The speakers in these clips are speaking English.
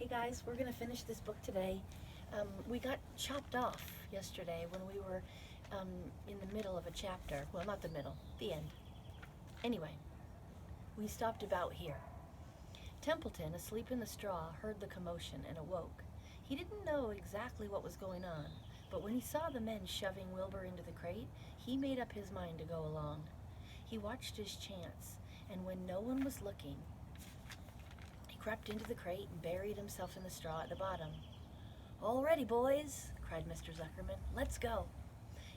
guys, we're going to finish this book today. We got chopped off yesterday when we were in the middle of a chapter. Well, not the middle, the end. Anyway, we stopped about here. Templeton, asleep in the straw, heard the commotion and awoke. He didn't know exactly what was going on, but when he saw the men shoving Wilbur into the crate, he made up his mind to go along. He watched his chance, and when no one was looking, he crept into the crate and buried himself in the straw at the bottom. "All ready, boys," cried Mr. Zuckerman. "Let's go."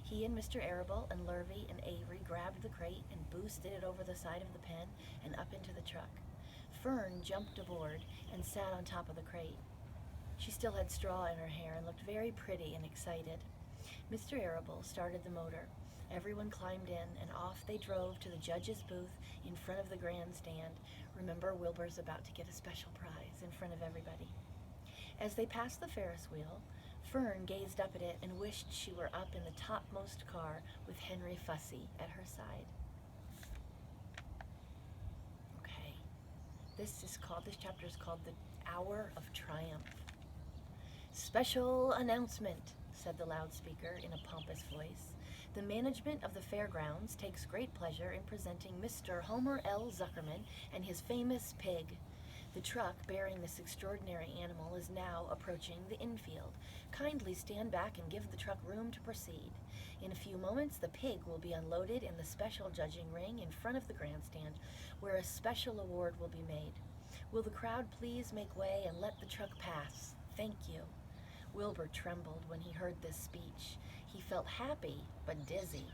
He and Mr. Arable and Lurvy and Avery grabbed the crate and boosted it over the side of the pen and up into the truck. Fern jumped aboard and sat on top of the crate. She still had straw in her hair and looked very pretty and excited. Mr. Arable started the motor. Everyone climbed in, and off they drove to the judge's booth in front of the grandstand. Remember, Wilbur's about to get a special prize in front of everybody. As they passed the Ferris wheel, Fern gazed up at it and wished she were up in the topmost car with Henry Fussy at her side. Okay, this chapter is called The Hour of Triumph. "Special announcement," said the loudspeaker in a pompous voice. "The management of the fairgrounds takes great pleasure in presenting Mr. Homer L. Zuckerman and his famous pig. The truck bearing this extraordinary animal is now approaching the infield. Kindly stand back and give the truck room to proceed. In a few moments, the pig will be unloaded in the special judging ring in front of the grandstand, where a special award will be made. Will the crowd please make way and let the truck pass? Thank you." Wilbur trembled when he heard this speech. He felt happy, but dizzy.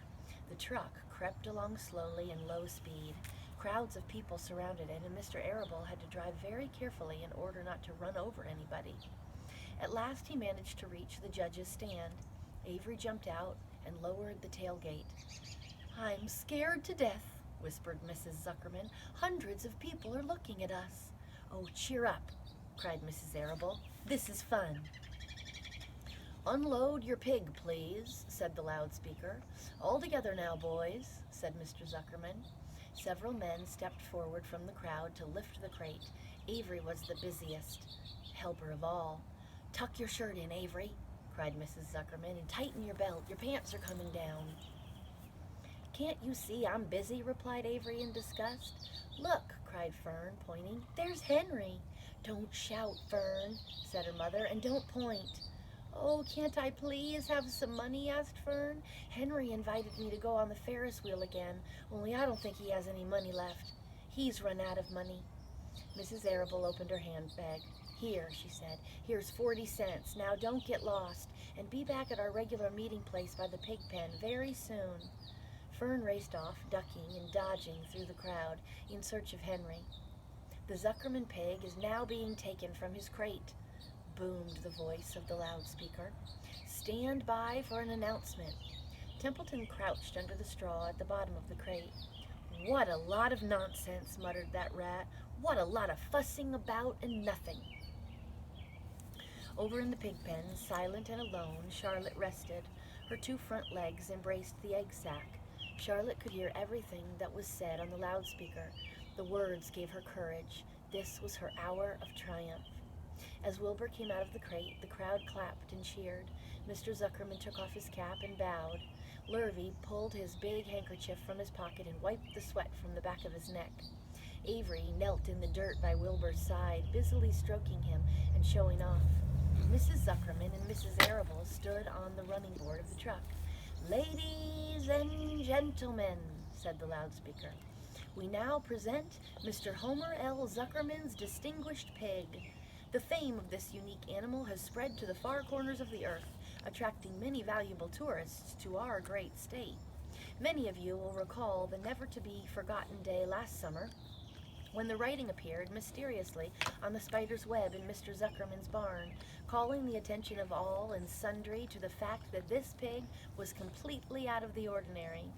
The truck crept along slowly in low speed. Crowds of people surrounded it, and Mr. Arable had to drive very carefully in order not to run over anybody. At last he managed to reach the judge's stand. Avery jumped out and lowered the tailgate. "I'm scared to death," whispered Mrs. Zuckerman. "Hundreds of people are looking at us." "Oh, cheer up," cried Mrs. Arable. "This is fun." "Unload your pig, please," said the loudspeaker. "All together now, boys," said Mr. Zuckerman. Several men stepped forward from the crowd to lift the crate. Avery was the busiest helper of all. "Tuck your shirt in, Avery," cried Mrs. Zuckerman, "and tighten your belt. Your pants are coming down." "Can't you see I'm busy?" replied Avery in disgust. "Look," cried Fern, pointing. "There's Henry." "Don't shout, Fern," said her mother, "and don't point." "Oh, can't I please have some money?" asked Fern. "Henry invited me to go on the Ferris wheel again, only I don't think he has any money left. He's run out of money." Mrs. Arable opened her handbag. "Here," she said. "Here's 40 cents. Now don't get lost, and be back at our regular meeting place by the pig pen very soon." Fern raced off, ducking and dodging through the crowd in search of Henry. "The Zuckerman pig is now being taken from his crate," boomed the voice of the loudspeaker. "Stand by for an announcement." Templeton crouched under the straw at the bottom of the crate. "What a lot of nonsense," muttered that rat. "What a lot of fussing about and nothing." Over in the pig pen, silent and alone, Charlotte rested. Her two front legs embraced the egg sack. Charlotte could hear everything that was said on the loudspeaker. The words gave her courage. This was her hour of triumph. As Wilbur came out of the crate, the crowd clapped and cheered. Mr. Zuckerman took off his cap and bowed. Lurvy pulled his big handkerchief from his pocket and wiped the sweat from the back of his neck. Avery knelt in the dirt by Wilbur's side, busily stroking him and showing off. Mrs. Zuckerman and Mrs. Arable stood on the running board of the truck. "Ladies and gentlemen," said the loudspeaker, "we now present Mr. Homer L. Zuckerman's distinguished pig. The fame of this unique animal has spread to the far corners of the earth, attracting many valuable tourists to our great state. Many of you will recall the never-to-be-forgotten day last summer when the writing appeared mysteriously on the spider's web in Mr. Zuckerman's barn, calling the attention of all and sundry to the fact that this pig was completely out of the ordinary.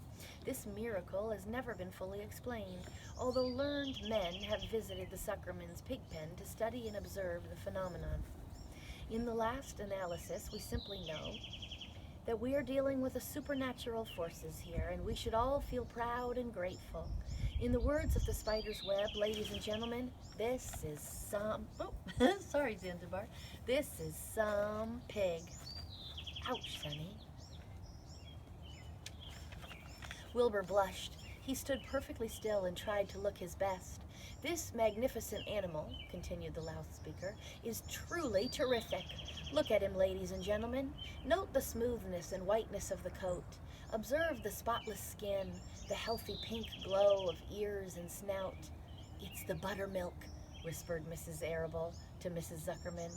This miracle has never been fully explained, although learned men have visited the Zuckerman's pig pen to study and observe the phenomenon. In the last analysis, we simply know that we are dealing with supernatural forces here, and we should all feel proud and grateful. In the words of the spider's web, ladies and gentlemen, this is some. Oh, sorry, Zanzibar. This is some pig. Ouch, Sonny. Wilbur blushed. He stood perfectly still and tried to look his best. This magnificent animal, continued the loudspeaker, is truly terrific. Look at him, ladies and gentlemen. Note the smoothness and whiteness of the coat. Observe the spotless skin, the healthy pink glow of ears and snout. It's the buttermilk, whispered Mrs. Arable to Mrs. Zuckerman.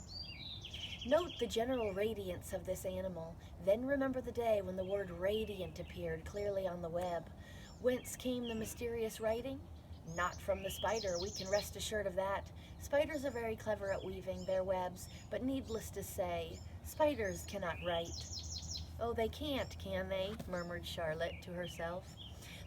Note the general radiance of this animal. Then remember the day when the word radiant appeared clearly on the web. Whence came the mysterious writing? Not from the spider, we can rest assured of that. Spiders are very clever at weaving their webs, but needless to say, spiders cannot write. Oh, they can't, can they? Murmured Charlotte to herself.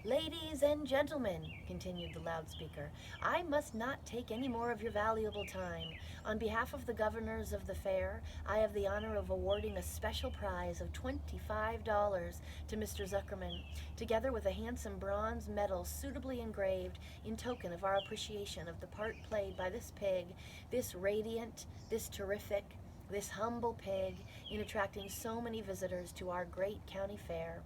Ladies and gentlemen, continued the loudspeaker, I must not take any more of your valuable time. On behalf of the governors of the fair, I have the honor of awarding a special prize of $25 to Mr. Zuckerman, together with a handsome bronze medal suitably engraved in token of our appreciation of the part played by this pig, this radiant, this terrific, this humble pig, in attracting so many visitors to our great county fair.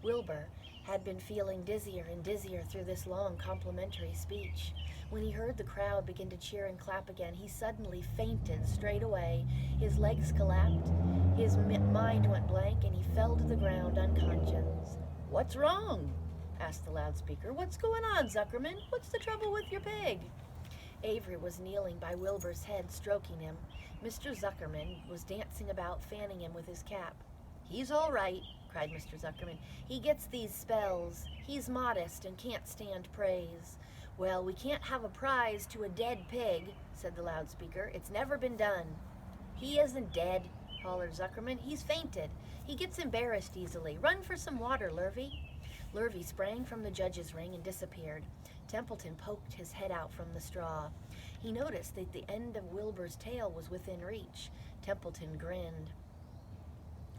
Wilbur had been feeling dizzier and dizzier through this long complimentary speech. When he heard the crowd begin to cheer and clap again, he suddenly fainted straight away. His legs collapsed, his mind went blank, and he fell to the ground unconscious. What's wrong? Asked the loudspeaker. What's going on, Zuckerman? What's the trouble with your pig? Avery was kneeling by Wilbur's head, stroking him. Mr. Zuckerman was dancing about, fanning him with his cap. He's all right, cried Mr. Zuckerman. He gets these spells. He's modest and can't stand praise. Well, we can't have a prize to a dead pig, said the loudspeaker. It's never been done. He isn't dead, hollered Zuckerman. He's fainted. He gets embarrassed easily. Run for some water, Lurvy. Lurvy sprang from the judge's ring and disappeared. Templeton poked his head out from the straw. He noticed that the end of Wilbur's tail was within reach. Templeton grinned.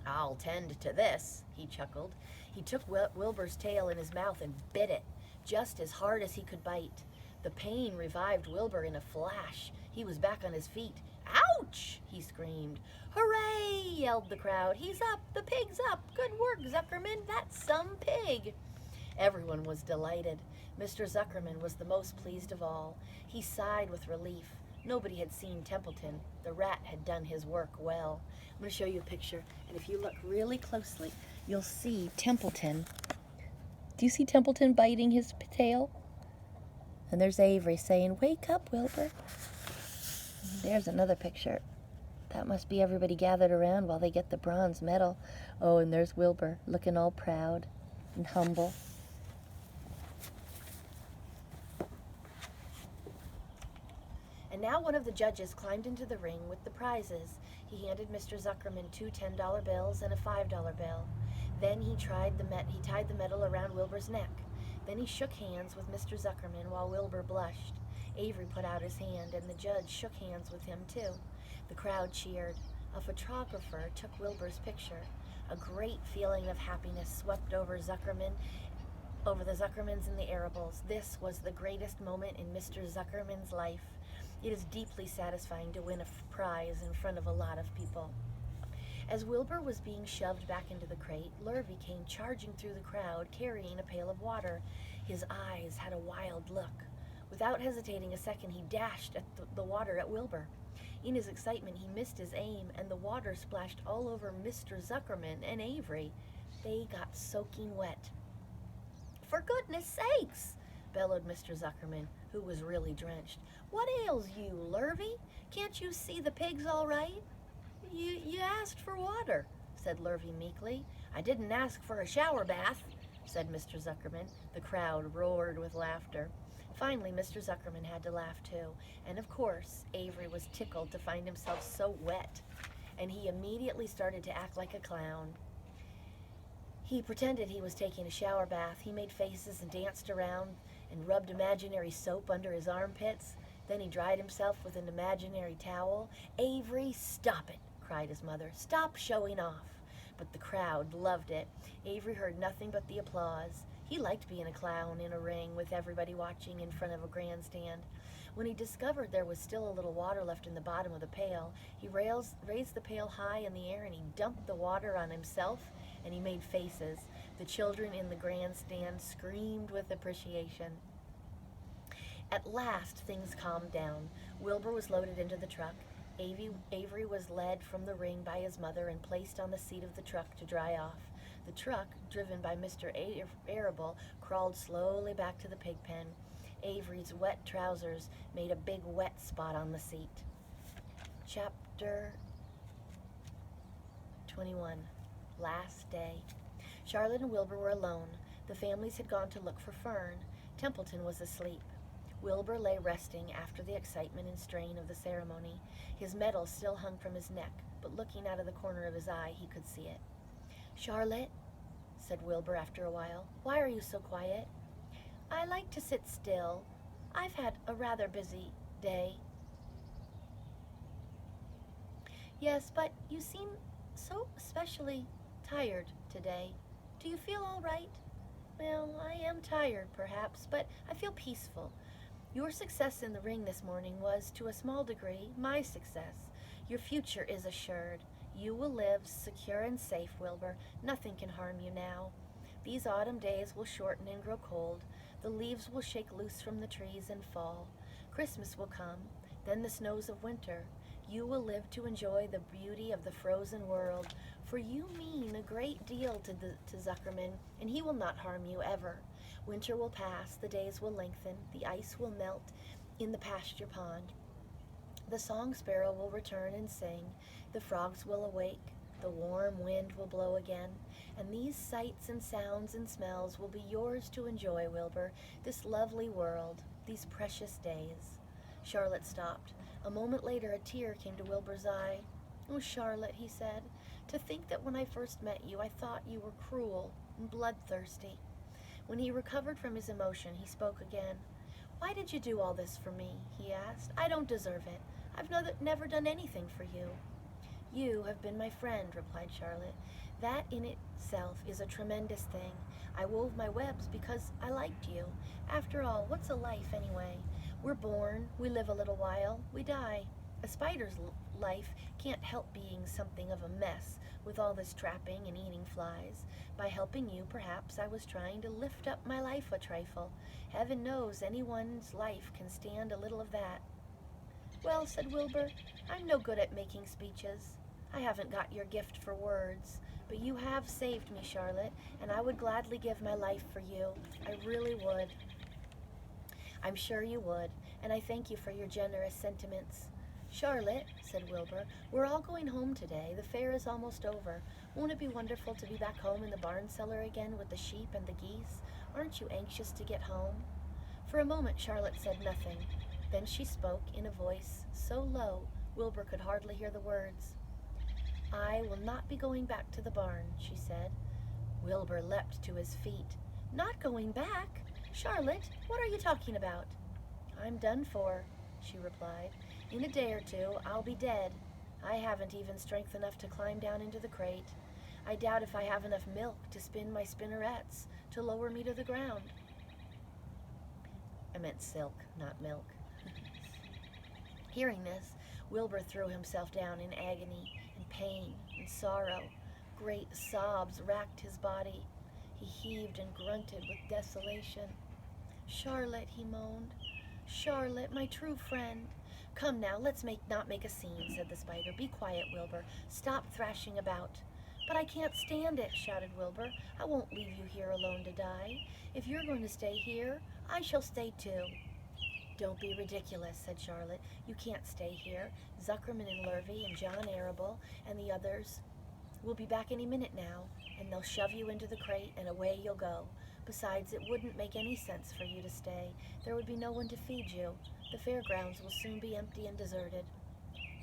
I'll tend to this, he chuckled. He took Wilbur's tail in his mouth and bit it, just as hard as he could bite. The pain revived Wilbur in a flash. He was back on his feet. Ouch! He screamed. Hooray! Yelled the crowd. He's up! The pig's up! Good work, Zuckerman! That's some pig! Everyone was delighted. Mr. Zuckerman was the most pleased of all. He sighed with relief. Nobody had seen Templeton. The rat had done his work well. I'm going to show you a picture, and if you look really closely, you'll see Templeton. Do you see Templeton biting his tail? And there's Avery saying, "Wake up, Wilbur." There's another picture. That must be everybody gathered around while they get the bronze medal. Oh, and there's Wilbur, looking all proud and humble. And now one of the judges climbed into the ring with the prizes. He handed Mr. Zuckerman 2 $10 bills and a $5 bill. Then he tied the medal around Wilbur's neck. Then he shook hands with Mr. Zuckerman while Wilbur blushed. Avery put out his hand, and the judge shook hands with him too. The crowd cheered. A photographer took Wilbur's picture. A great feeling of happiness swept over the Zuckermans and the Arables. This was the greatest moment in Mr. Zuckerman's life. It is deeply satisfying to win a prize in front of a lot of people. As Wilbur was being shoved back into the crate, Lurvy came charging through the crowd, carrying a pail of water. His eyes had a wild look. Without hesitating a second, he dashed at the water at Wilbur. In his excitement, he missed his aim, and the water splashed all over Mr. Zuckerman and Avery. They got soaking wet. "For goodness sakes!" bellowed Mr. Zuckerman, who was really drenched. "What ails you, Lurvy? Can't you see the pig's all right?" You asked for water," said Lurvy meekly. "I didn't ask for a shower bath," said Mr. Zuckerman. The crowd roared with laughter. Finally, Mr. Zuckerman had to laugh too, and of course, Avery was tickled to find himself so wet, and he immediately started to act like a clown. He pretended he was taking a shower bath. He made faces and danced around and rubbed imaginary soap under his armpits. Then he dried himself with an imaginary towel. "Avery, stop it," cried his mother. "Stop showing off." But the crowd loved it. Avery heard nothing but the applause. He liked being a clown in a ring with everybody watching in front of a grandstand. When he discovered there was still a little water left in the bottom of the pail, he raised the pail high in the air and he dumped the water on himself and he made faces. The children in the grandstand screamed with appreciation. At last, things calmed down. Wilbur was loaded into the truck. Avery was led from the ring by his mother and placed on the seat of the truck to dry off. The truck, driven by Mr. Arable, crawled slowly back to the pig pen. Avery's wet trousers made a big wet spot on the seat. Chapter 21. Last day. Charlotte and Wilbur were alone. The families had gone to look for Fern. Templeton was asleep. Wilbur lay resting after the excitement and strain of the ceremony. His medal still hung from his neck, but looking out of the corner of his eye, he could see it. "Charlotte," said Wilbur after a while, "why are you so quiet?" "I like to sit still. I've had a rather busy day." "Yes, but you seem so especially tired today. Do you feel all right?" "Well, I am tired, perhaps, but I feel peaceful. Your success in the ring this morning was, to a small degree, my success. Your future is assured. You will live secure and safe, Wilbur. Nothing can harm you now. These autumn days will shorten and grow cold. The leaves will shake loose from the trees and fall. Christmas will come, then the snows of winter. You will live to enjoy the beauty of the frozen world, for you mean a great deal to Zuckerman, and he will not harm you ever. Winter will pass, the days will lengthen, the ice will melt in the pasture pond. The song sparrow will return and sing, the frogs will awake, the warm wind will blow again, and these sights and sounds and smells will be yours to enjoy, Wilbur, this lovely world, these precious days." Charlotte stopped. A moment later a tear came to Wilbur's eye. "Oh, Charlotte," he said, "to think that when I first met you I thought you were cruel and bloodthirsty." When he recovered from his emotion, he spoke again. "Why did you do all this for me?" he asked. "I don't deserve it. I've never done anything for you." "You have been my friend," replied Charlotte. "That in itself is a tremendous thing. I wove my webs because I liked you. After all, what's a life anyway? We're born, we live a little while, we die. A spider's life can't help being something of a mess with all this trapping and eating flies. By helping you, perhaps I was trying to lift up my life a trifle. Heaven knows anyone's life can stand a little of that." "Well," said Wilbur, "I'm no good at making speeches. I haven't got your gift for words. But you have saved me, Charlotte, and I would gladly give my life for you. I really would." "I'm sure you would, and I thank you for your generous sentiments." "Charlotte," said Wilbur, "we're all going home today. The fair is almost over. Won't it be wonderful to be back home in the barn cellar again with the sheep and the geese? Aren't you anxious to get home?" For a moment Charlotte said nothing. Then she spoke in a voice so low Wilbur could hardly hear the words. "I will not be going back to the barn," she said. Wilbur leapt to his feet. "Not going back? Charlotte, what are you talking about?" "I'm done for," she replied. "In a day or two, I'll be dead. I haven't even strength enough to climb down into the crate. I doubt if I have enough milk to spin my spinnerets to lower me to the ground." I meant silk, not milk. Hearing this, Wilbur threw himself down in agony and pain and sorrow. Great sobs racked his body. He heaved and grunted with desolation. "Charlotte," he moaned. "Charlotte, my true friend." "Come now, let's not make a scene," said the spider. "Be quiet, Wilbur. Stop thrashing about." "But I can't stand it," shouted Wilbur. "I won't leave you here alone to die. If you're going to stay here, I shall stay too." "Don't be ridiculous," said Charlotte. "You can't stay here. Zuckerman and Lurvy and John Arable and the others will be back any minute now, and they'll shove you into the crate and away you'll go. Besides, it wouldn't make any sense for you to stay. There would be no one to feed you. The fairgrounds will soon be empty and deserted."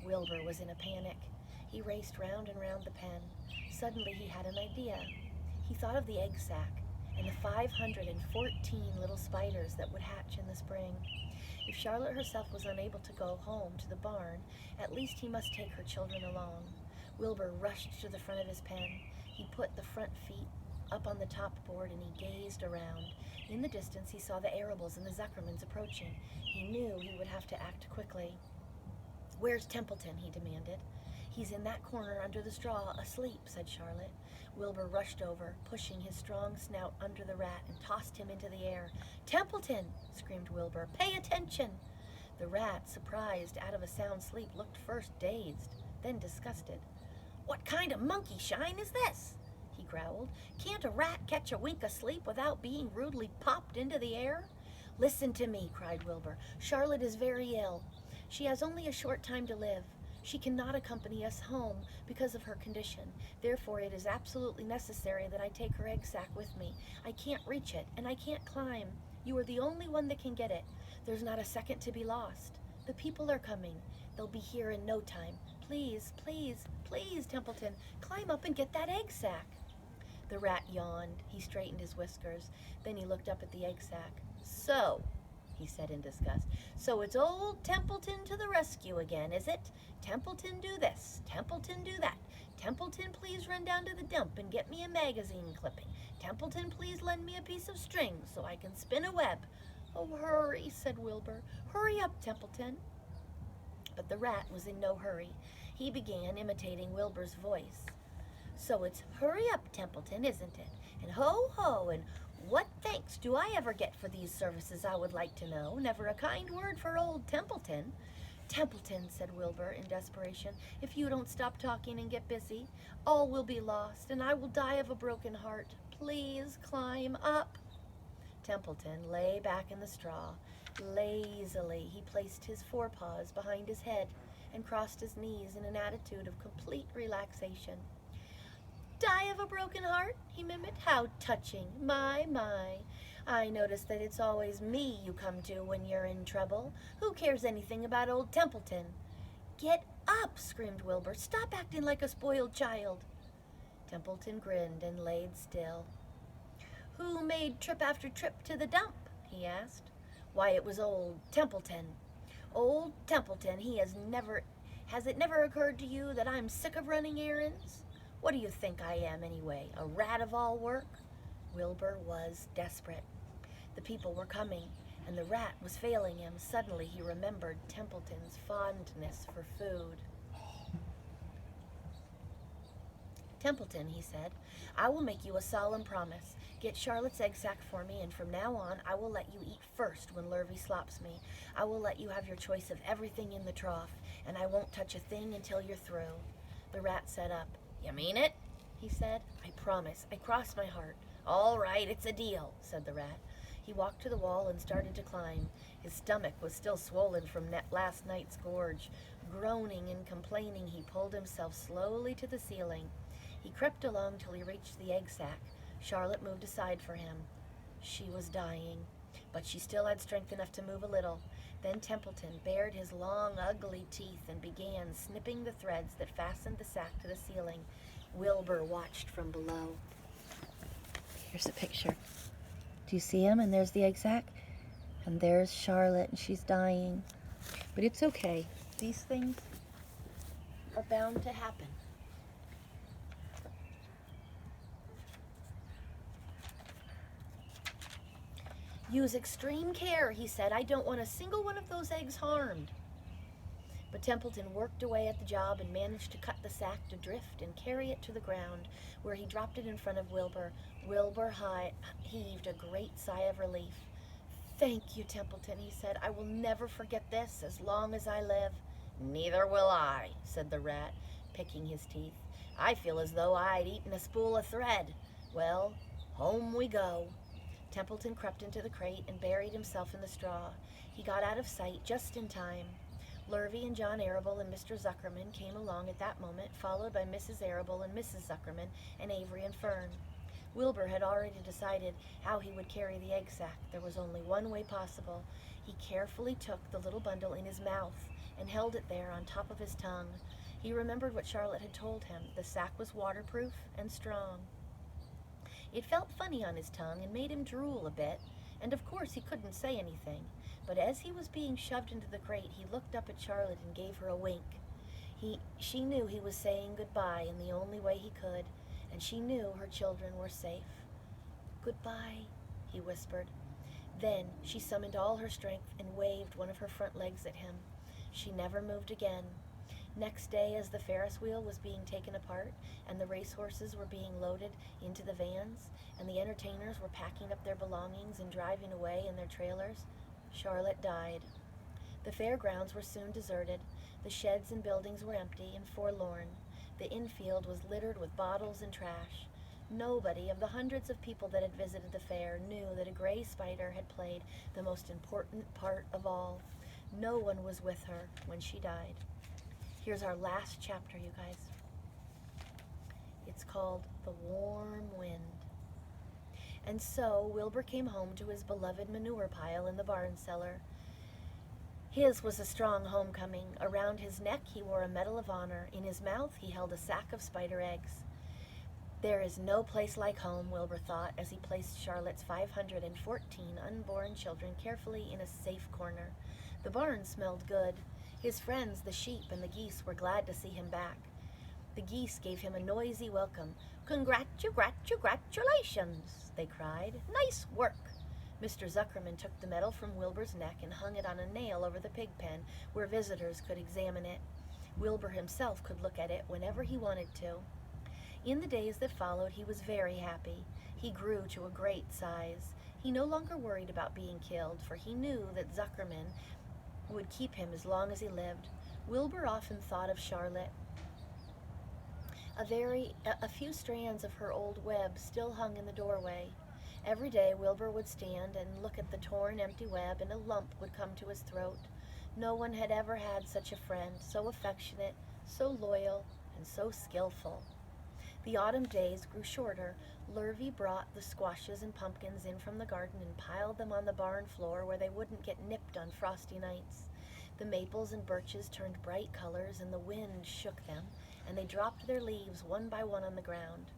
Wilbur was in a panic. He raced round and round the pen. Suddenly he had an idea. He thought of the egg sack and the 514 little spiders that would hatch in the spring. If Charlotte herself was unable to go home to the barn, at least he must take her children along. Wilbur rushed to the front of his pen. He put the front feet up on the top board and he gazed around. In the distance, he saw the Arables and the Zuckermans approaching. He knew he would have to act quickly. "Where's Templeton?" he demanded. "He's in that corner under the straw, asleep," said Charlotte. Wilbur rushed over, pushing his strong snout under the rat and tossed him into the air. "Templeton!" screamed Wilbur. "Pay attention!" The rat, surprised out of a sound sleep, looked first dazed, then disgusted. "What kind of monkey shine is this?" he growled. "Can't a rat catch a wink of sleep without being rudely popped into the air?" "Listen to me," cried Wilbur. "Charlotte is very ill. She has only a short time to live. She cannot accompany us home because of her condition. Therefore, it is absolutely necessary that I take her egg sack with me. I can't reach it, and I can't climb. You are the only one that can get it. There's not a second to be lost. The people are coming. They'll be here in no time. Please, please, please, Templeton, climb up and get that egg sack." The rat yawned. He straightened his whiskers. Then he looked up at the egg sack. "So," he said in disgust, "so it's old Templeton to the rescue again, is it? Templeton do this, Templeton do that. Templeton, please run down to the dump and get me a magazine clipping. Templeton, please lend me a piece of string so I can spin a web." "Oh, hurry," said Wilbur. "Hurry up, Templeton." But the rat was in no hurry. He began imitating Wilbur's voice. "So it's hurry up, Templeton, isn't it? And ho, ho, and what thanks do I ever get for these services, I would like to know? Never a kind word for old Templeton." "Templeton," said Wilbur in desperation, "if you don't stop talking and get busy, all will be lost, and I will die of a broken heart. Please climb up." Templeton lay back in the straw. Lazily, he placed his forepaws behind his head and crossed his knees in an attitude of complete relaxation. "Die of a broken heart?" he mimicked. "How touching. My. I notice that it's always me you come to when you're in trouble. Who cares anything about old Templeton?" "Get up," screamed Wilbur. "Stop acting like a spoiled child." Templeton grinned and laid still. "Who made trip after trip to the dump?" he asked. "Why, it was old Templeton. Old Templeton, has it never occurred to you that I'm sick of running errands? What do you think I am, anyway, a rat of all work?" Wilbur was desperate. The people were coming, and the rat was failing him. Suddenly he remembered Templeton's fondness for food. "Templeton," he said, "I will make you a solemn promise. Get Charlotte's egg sack for me, and from now on I will let you eat first when Lurvy slops me. I will let you have your choice of everything in the trough, and I won't touch a thing until you're through." The rat sat up. "You mean it?" he said. "I promise. I cross my heart." "All right, it's a deal," said the rat. He walked to the wall and started to climb. His stomach was still swollen from last night's gorge. Groaning and complaining, he pulled himself slowly to the ceiling. He crept along till he reached the egg sack. Charlotte moved aside for him. She was dying, but she still had strength enough to move a little. Then Templeton bared his long, ugly teeth and began snipping the threads that fastened the sack to the ceiling. Wilbur watched from below. Here's a picture. Do you see him? And there's the egg sack. And there's Charlotte, and she's dying. But it's okay. These things are bound to happen. "Use extreme care," he said. "I don't want a single one of those eggs harmed." But Templeton worked away at the job and managed to cut the sack to drift and carry it to the ground, where he dropped it in front of Wilbur. Wilbur heaved a great sigh of relief. "Thank you, Templeton," he said. "I will never forget this as long as I live." "Neither will I," said the rat, picking his teeth. "I feel as though I'd eaten a spool of thread. Well, home we go." Templeton crept into the crate and buried himself in the straw. He got out of sight just in time. Lurvy and John Arable and Mr. Zuckerman came along at that moment, followed by Mrs. Arable and Mrs. Zuckerman and Avery and Fern. Wilbur had already decided how he would carry the egg sack. There was only one way possible. He carefully took the little bundle in his mouth and held it there on top of his tongue. He remembered what Charlotte had told him. The sack was waterproof and strong. It felt funny on his tongue and made him drool a bit, and of course he couldn't say anything. But as he was being shoved into the crate, he looked up at Charlotte and gave her a wink. She knew he was saying goodbye in the only way he could, and she knew her children were safe. "Goodbye," he whispered. Then she summoned all her strength and waved one of her front legs at him. She never moved again. Next day, as the Ferris wheel was being taken apart and the racehorses were being loaded into the vans and the entertainers were packing up their belongings and driving away in their trailers, Charlotte died. The fairgrounds were soon deserted. The sheds and buildings were empty and forlorn. The infield was littered with bottles and trash. Nobody of the hundreds of people that had visited the fair knew that a gray spider had played the most important part of all. No one was with her when she died. Here's our last chapter, you guys. It's called The Warm Wind. And so Wilbur came home to his beloved manure pile in the barn cellar. His was a strong homecoming. Around his neck he wore a Medal of Honor. In his mouth he held a sack of spider eggs. There is no place like home, Wilbur thought, as he placed Charlotte's 514 unborn children carefully in a safe corner. The barn smelled good. His friends, the sheep and the geese, were glad to see him back. The geese gave him a noisy welcome. Congratulations, they cried. Nice work. Mr. Zuckerman took the medal from Wilbur's neck and hung it on a nail over the pig pen where visitors could examine it. Wilbur himself could look at it whenever he wanted to. In the days that followed, he was very happy. He grew to a great size. He no longer worried about being killed, for he knew that Zuckerman would keep him as long as he lived. Wilbur often thought of Charlotte. A few strands of her old web still hung in the doorway. Every day Wilbur would stand and look at the torn, empty web, and a lump would come to his throat. No one had ever had such a friend, so affectionate, so loyal, and so skillful. The autumn days grew shorter. Lurvy brought the squashes and pumpkins in from the garden and piled them on the barn floor where they wouldn't get nipped on frosty nights. The maples and birches turned bright colors, and the wind shook them, and they dropped their leaves one by one on the ground.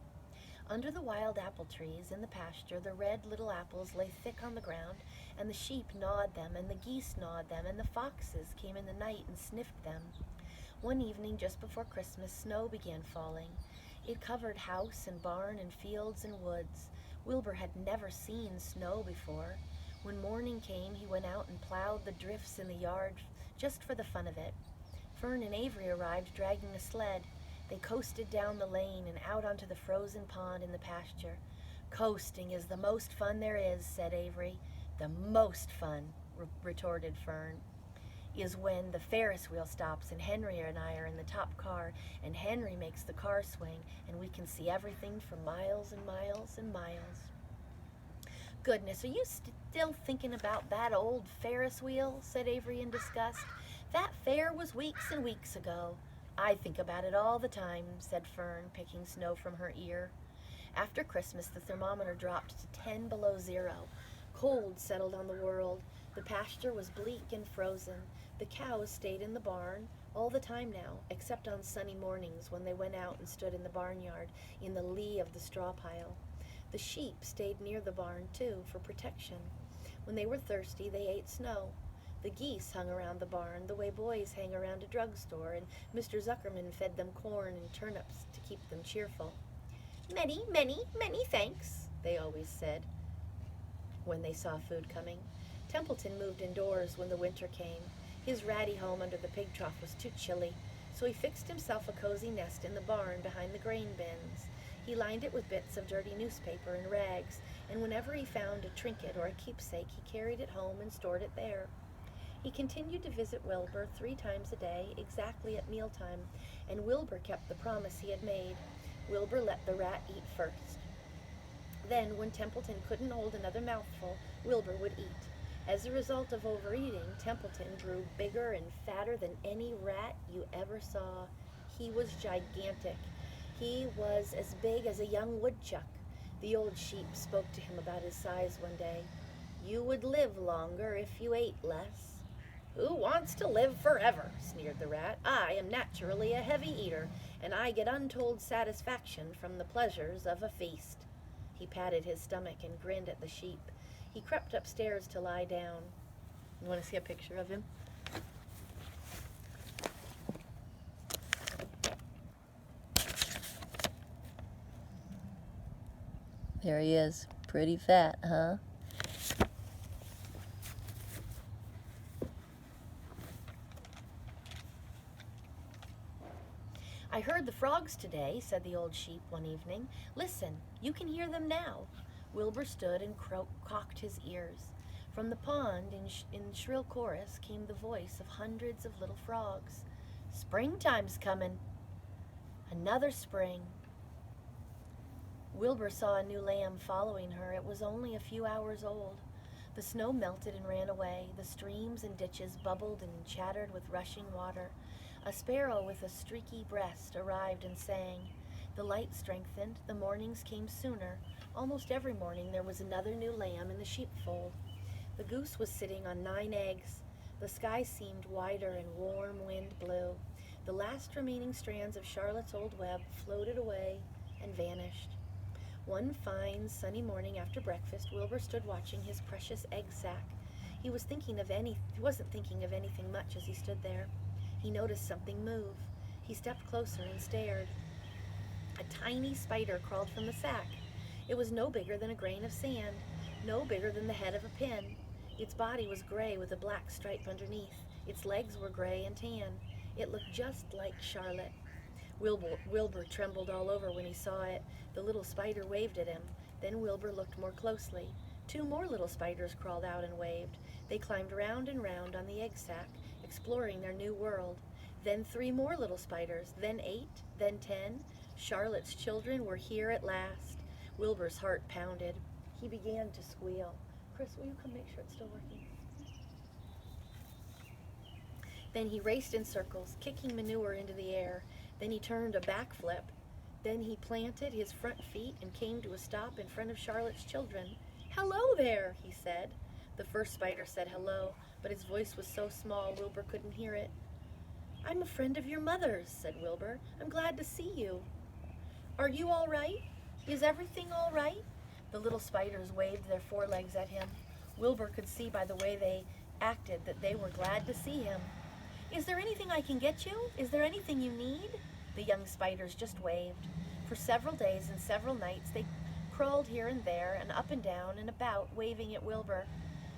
Under the wild apple trees in the pasture, the red little apples lay thick on the ground, and the sheep gnawed them, and the geese gnawed them, and the foxes came in the night and sniffed them. One evening just before Christmas, snow began falling. It covered house and barn and fields and woods. Wilbur had never seen snow before. When morning came, he went out and plowed the drifts in the yard just for the fun of it. Fern and Avery arrived dragging a sled. They coasted down the lane and out onto the frozen pond in the pasture. "Coasting is the most fun there is," said Avery. "The most fun," retorted Fern, "is when the Ferris wheel stops and Henry and I are in the top car and Henry makes the car swing and we can see everything for miles and miles and miles." "Goodness, are you still thinking about that old Ferris wheel?" said Avery in disgust. "That fair was weeks and weeks ago." "I think about it all the time," said Fern, picking snow from her ear. After Christmas, the thermometer dropped to 10 below zero. Cold settled on the world. The pasture was bleak and frozen. The cows stayed in the barn all the time now, except on sunny mornings when they went out and stood in the barnyard in the lee of the straw pile. The sheep stayed near the barn, too, for protection. When they were thirsty, they ate snow. The geese hung around the barn the way boys hang around a drugstore, and Mr. Zuckerman fed them corn and turnips to keep them cheerful. "Many, many, many thanks," they always said when they saw food coming. Templeton moved indoors when the winter came. His ratty home under the pig trough was too chilly, so he fixed himself a cozy nest in the barn behind the grain bins. He lined it with bits of dirty newspaper and rags, and whenever he found a trinket or a keepsake, he carried it home and stored it there. He continued to visit Wilbur 3 times a day, exactly at mealtime, and Wilbur kept the promise he had made. Wilbur let the rat eat first. Then, when Templeton couldn't hold another mouthful, Wilbur would eat. As a result of overeating, Templeton grew bigger and fatter than any rat you ever saw. He was gigantic. He was as big as a young woodchuck. The old sheep spoke to him about his size one day. "You would live longer if you ate less." "Who wants to live forever?" sneered the rat. "I am naturally a heavy eater, and I get untold satisfaction from the pleasures of a feast." He patted his stomach and grinned at the sheep. He crept upstairs to lie down. You want to see a picture of him? There he is. Pretty fat, huh? I heard the frogs today, said the old sheep one evening. Listen, you can hear them now. Wilbur stood and cocked his ears. From the pond, in shrill chorus, came the voice of hundreds of little frogs. Springtime's coming. Another spring. Wilbur saw a new lamb following her. It was only a few hours old. The snow melted and ran away. The streams and ditches bubbled and chattered with rushing water. A sparrow with a streaky breast arrived and sang. The light strengthened. The mornings came sooner. Almost every morning there was another new lamb in the sheepfold. The goose was sitting on 9 eggs. The sky seemed wider and warm wind blew. The last remaining strands of Charlotte's old web floated away and vanished. One fine, sunny morning after breakfast, Wilbur stood watching his precious egg sack. He wasn't thinking of anything much as he stood there. He noticed something move. He stepped closer and stared. A tiny spider crawled from the sack. It was no bigger than a grain of sand, no bigger than the head of a pin. Its body was gray with a black stripe underneath. Its legs were gray and tan. It looked just like Charlotte. Wilbur trembled all over when he saw it. The little spider waved at him. Then Wilbur looked more closely. 2 more little spiders crawled out and waved. They climbed round and round on the egg sack, exploring their new world. Then 3 more little spiders, then 8, then 10. Charlotte's children were here at last. Wilbur's heart pounded. He began to squeal. Chris, will you come make sure it's still working? Then he raced in circles, kicking manure into the air. Then he turned a backflip. Then he planted his front feet and came to a stop in front of Charlotte's children. Hello there, he said. The first spider said hello, but his voice was so small Wilbur couldn't hear it. I'm a friend of your mother's, said Wilbur. I'm glad to see you. Are you all right? Is everything all right? The little spiders waved their forelegs at him. Wilbur could see by the way they acted that they were glad to see him. Is there anything I can get you? Is there anything you need? The young spiders just waved. For several days and several nights they crawled here and there and up and down and about, waving at Wilbur,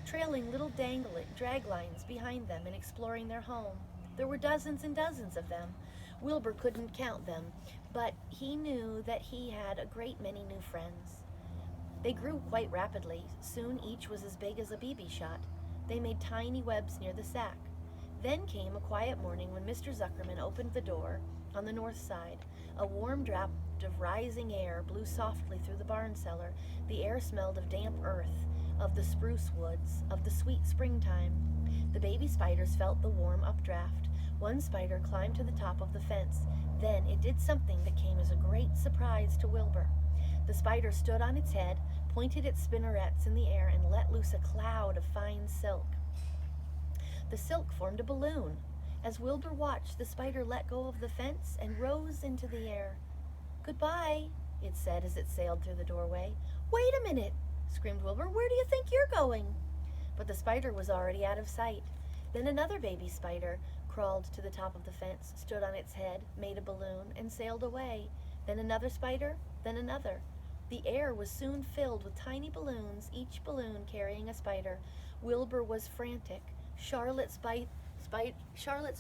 trailing little drag lines behind them and exploring their home. There were dozens and dozens of them. Wilbur couldn't count them, but he knew that he had a great many new friends. They grew quite rapidly. Soon each was as big as a BB shot. They made tiny webs near the sack. Then came a quiet morning when Mr. Zuckerman opened the door on the north side. A warm draft of rising air blew softly through the barn cellar. The air smelled of damp earth, of the spruce woods, of the sweet springtime. The baby spiders felt the warm updraft. One spider climbed to the top of the fence. Then it did something that came as a great surprise to Wilbur. The spider stood on its head, pointed its spinnerets in the air, and let loose a cloud of fine silk. The silk formed a balloon. As Wilbur watched, the spider let go of the fence and rose into the air. Goodbye, it said as it sailed through the doorway. Wait a minute, screamed Wilbur. Where do you think you're going? But the spider was already out of sight. Then another baby spider crawled to the top of the fence, stood on its head, made a balloon, and sailed away. Then another spider, then another. The air was soon filled with tiny balloons, each balloon carrying a spider. Wilbur was frantic. Charlotte's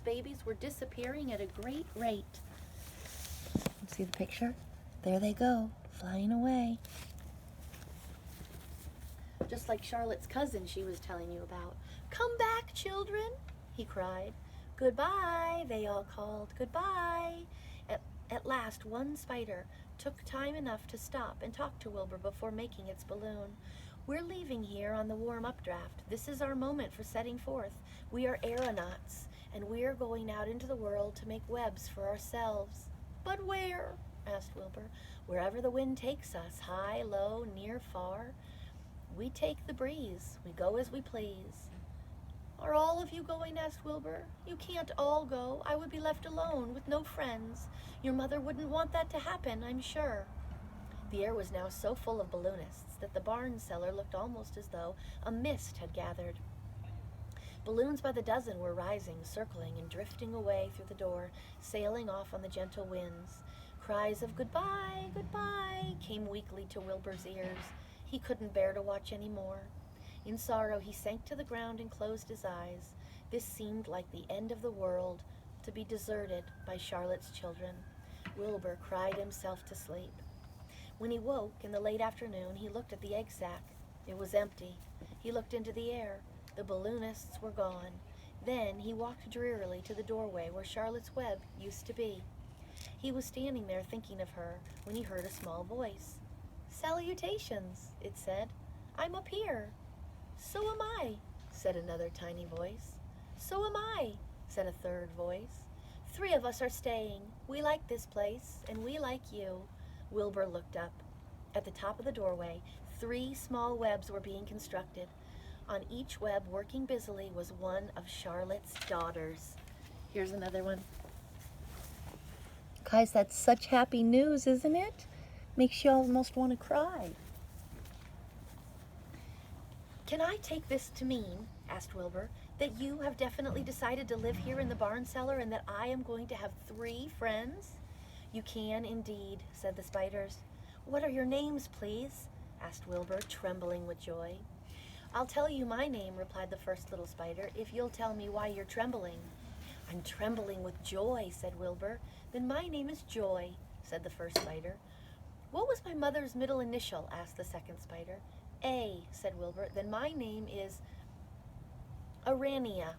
babies were disappearing at a great rate. See the picture? There they go, flying away. Just like Charlotte's cousin she was telling you about. Come back, children, he cried. Goodbye, they all called. Goodbye. At last, one spider took time enough to stop and talk to Wilbur before making its balloon. We're leaving here on the warm updraft. This is our moment for setting forth. We are aeronauts, and we are going out into the world to make webs for ourselves. But where? Asked Wilbur. Wherever the wind takes us, high, low, near, far. We take the breeze. We go as we please. Are all of you going? Asked Wilbur. You can't all go. I would be left alone with no friends. Your mother wouldn't want that to happen, I'm sure. The air was now so full of balloonists that the barn cellar looked almost as though a mist had gathered. Balloons by the dozen were rising, circling, and drifting away through the door, sailing off on the gentle winds. cries of goodbye, goodbye came weakly to Wilbur's ears. He couldn't bear to watch any more. In sorrow, he sank to the ground and closed his eyes. This seemed like the end of the world, to be deserted by Charlotte's children. Wilbur cried himself to sleep. When he woke in the late afternoon, he looked at the egg sack. It was empty. He looked into the air. The balloonists were gone. Then he walked drearily to the doorway where Charlotte's web used to be. He was standing there thinking of her when he heard a small voice. "Salutations," it said. "I'm up here." "So am I," said another tiny voice. "So am I," said a third voice. "Three of us are staying. We like this place, and we like you." Wilbur looked up. At the top of the doorway, 3 small webs were being constructed. On each web, working busily, was one of Charlotte's daughters. Here's another one. Guys, that's such happy news, isn't it? Makes you almost want to cry. "Can I take this to mean," asked Wilbur, "that you have definitely decided to live here in the barn cellar and that I am going to have 3 friends?" "You can indeed," said the spiders. "What are your names, please?" asked Wilbur, trembling with joy. "I'll tell you my name," replied the first little spider, "if you'll tell me why you're trembling." "I'm trembling with joy," said Wilbur. "Then my name is Joy," said the first spider. "What was my mother's middle initial?" asked the second spider. "A," said Wilbur. "Then my name is Arania,"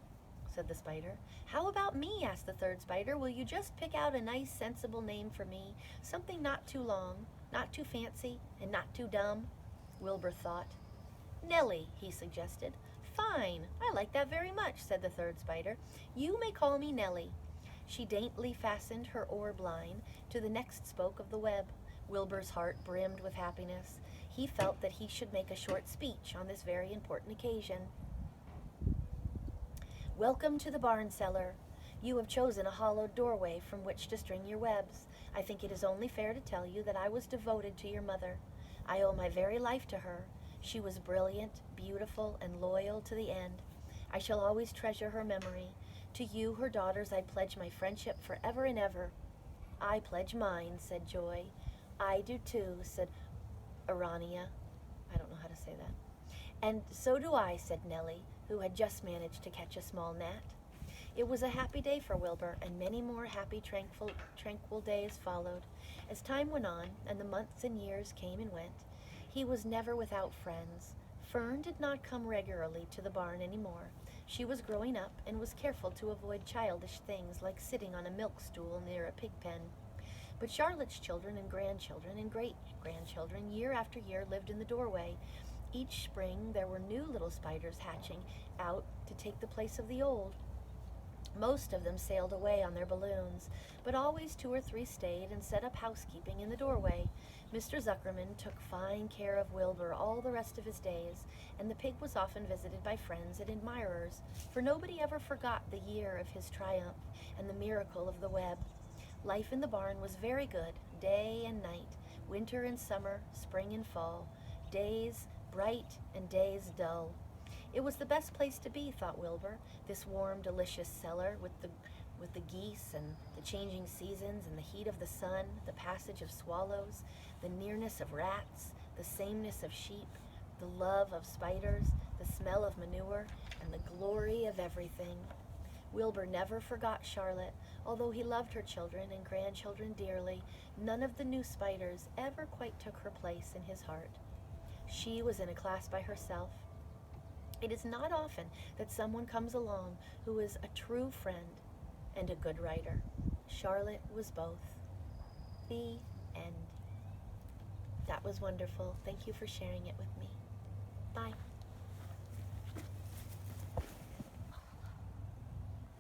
said the spider. "How about me?" asked the third spider. "Will you just pick out a nice, sensible name for me? Something not too long, not too fancy, and not too dumb?" Wilbur thought. "Nellie," he suggested. "Fine, I like that very much," said the third spider. "You may call me Nellie." She daintily fastened her orb line to the next spoke of the web. Wilbur's heart brimmed with happiness. He felt that he should make a short speech on this very important occasion. "Welcome to the barn cellar. You have chosen a hollowed doorway from which to string your webs. I think it is only fair to tell you that I was devoted to your mother. I owe my very life to her. She was brilliant, beautiful, and loyal to the end. I shall always treasure her memory. To you, her daughters, I pledge my friendship forever and ever." "I pledge mine," said Joy. "I do too," said Arania. I don't know how to say that. "And so do I," said Nellie, who had just managed to catch a small gnat. It was a happy day for Wilbur, and many more happy, tranquil days followed. As time went on, and the months and years came and went, he was never without friends. Fern did not come regularly to the barn any more. She was growing up and was careful to avoid childish things like sitting on a milk stool near a pig pen. But Charlotte's children and grandchildren and great-grandchildren year after year lived in the doorway. Each spring there were new little spiders hatching out to take the place of the old. Most of them sailed away on their balloons, but always 2 or 3 stayed and set up housekeeping in the doorway. Mr. Zuckerman took fine care of Wilbur all the rest of his days, and the pig was often visited by friends and admirers, for nobody ever forgot the year of his triumph and the miracle of the web. Life in the barn was very good, day and night, winter and summer, spring and fall, days bright and days dull. It was the best place to be, thought Wilbur, this warm, delicious cellar with the geese and the changing seasons and the heat of the sun, the passage of swallows, the nearness of rats, the sameness of sheep, the love of spiders, the smell of manure, and the glory of everything. Wilbur never forgot Charlotte. Although he loved her children and grandchildren dearly, none of the new spiders ever quite took her place in his heart. She was in a class by herself. It is not often that someone comes along who is a true friend and a good writer. Charlotte was both. The end. That was wonderful. Thank you for sharing it with me. Bye.